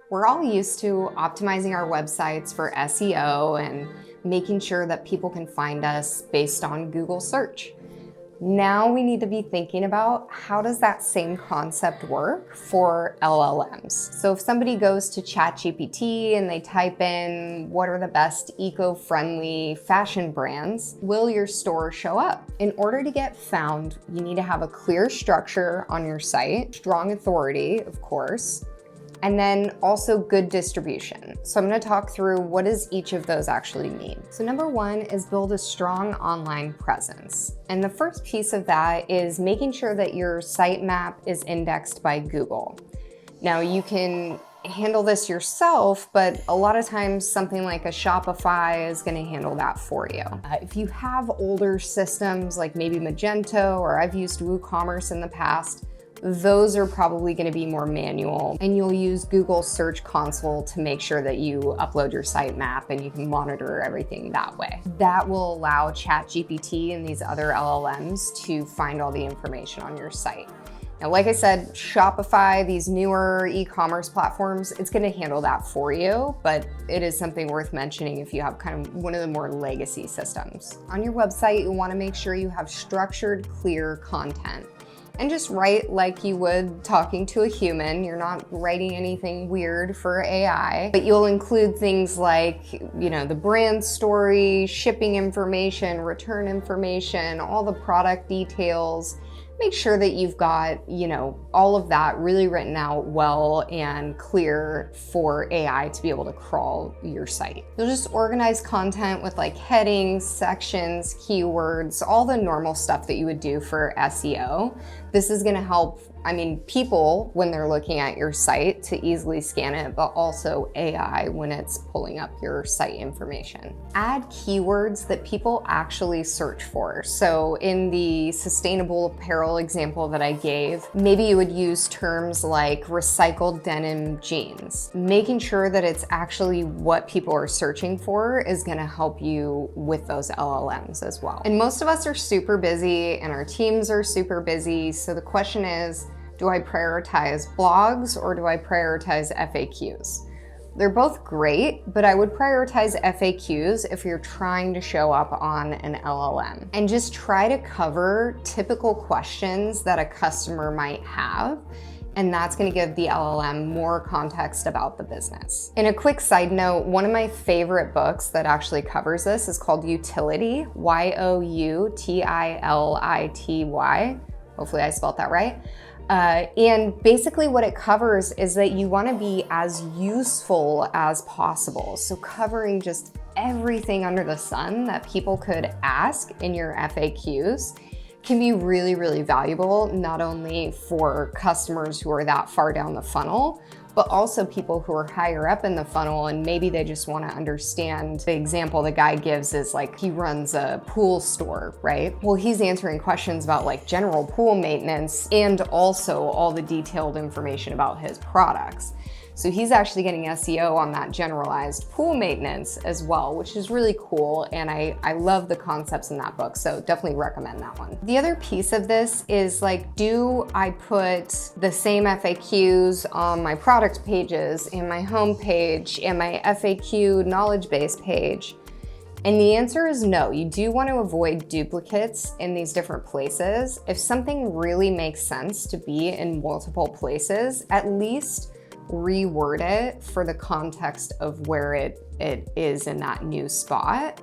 We're all used to optimizing our websites for SEO and making sure that people can find us based on Google search. Now we need to be thinking about how does that same concept work for LLMs. So if somebody goes to ChatGPT and they type in what are the best eco-friendly fashion brands, will your store show up? In order to get found, you need to have a clear structure on your site, strong authority, of course, and then also good distribution. So I'm gonna talk through what does each of those actually mean. So number one is build a strong online presence. And the first piece of that is making sure that your sitemap is indexed by Google. Now you can handle this yourself, but a lot of times something like a Shopify is gonna handle that for you. If you have older systems like maybe Magento, or I've used WooCommerce in the past, those are probably going to be more manual, and you'll use Google Search Console to make sure that you upload your sitemap and you can monitor everything that way. That will allow ChatGPT and these other LLMs to find all the information on your site. Now, like I said, Shopify, these newer e-commerce platforms, it's going to handle that for you, but it is something worth mentioning if you have kind of one of the more legacy systems. On your website, you want to make sure you have structured, clear content. And just write like you would talking to a human. You're not writing anything weird for AI, but you'll include things like, the brand story, shipping information, return information, all the product details. Make sure that you've got, all of that really written out well and clear for AI to be able to crawl your site. You'll just organize content with like headings, sections, keywords, all the normal stuff that you would do for SEO. This is gonna help, people when they're looking at your site to easily scan it, but also AI when it's pulling up your site information. Add keywords that people actually search for. So in the sustainable apparel example that I gave, maybe you would use terms like recycled denim jeans. Making sure that it's actually what people are searching for is gonna help you with those LLMs as well. And most of us are super busy and our teams are super busy. So the question is, do I prioritize blogs or do I prioritize FAQs? They're both great, but I would prioritize FAQs if you're trying to show up on an LLM. And just try to cover typical questions that a customer might have, and that's gonna give the LLM more context about the business. And a quick side note, one of my favorite books that actually covers this is called YouTility, Y-O-U-T-I-L-I-T-Y. Hopefully I spelled that right. And basically what it covers is that you want to be as useful as possible. So covering just everything under the sun that people could ask in your FAQs can be really, really valuable, not only for customers who are that far down the funnel, but also people who are higher up in the funnel and maybe they just want to understand. The example the guy gives is like he runs a pool store, right? Well, he's answering questions about like general pool maintenance and also all the detailed information about his products. So he's actually getting SEO on that generalized pool maintenance as well, which is really cool. And I love the concepts in that book. So definitely recommend that one. The other piece of this is like, do I put the same FAQs on my product pages, in my home page, and my FAQ knowledge base page? And the answer is no. You do want to avoid duplicates in these different places. If something really makes sense to be in multiple places, at least reword it for the context of where it is in that new spot.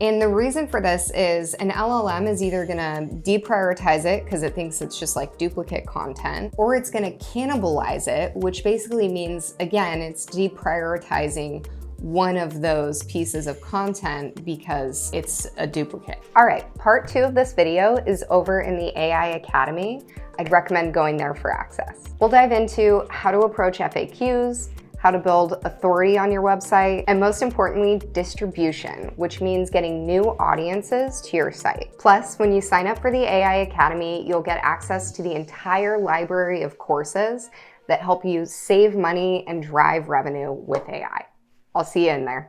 And the reason for this is an LLM is either gonna deprioritize it because it thinks it's just like duplicate content, or it's gonna cannibalize it, which basically means, again, it's deprioritizing one of those pieces of content because it's a duplicate. All right, part 2 of this video is over in the AI Academy. I'd recommend going there for access. We'll dive into how to approach FAQs, how to build authority on your website, and most importantly, distribution, which means getting new audiences to your site. Plus, when you sign up for the AI Academy, you'll get access to the entire library of courses that help you save money and drive revenue with AI. I'll see you in there.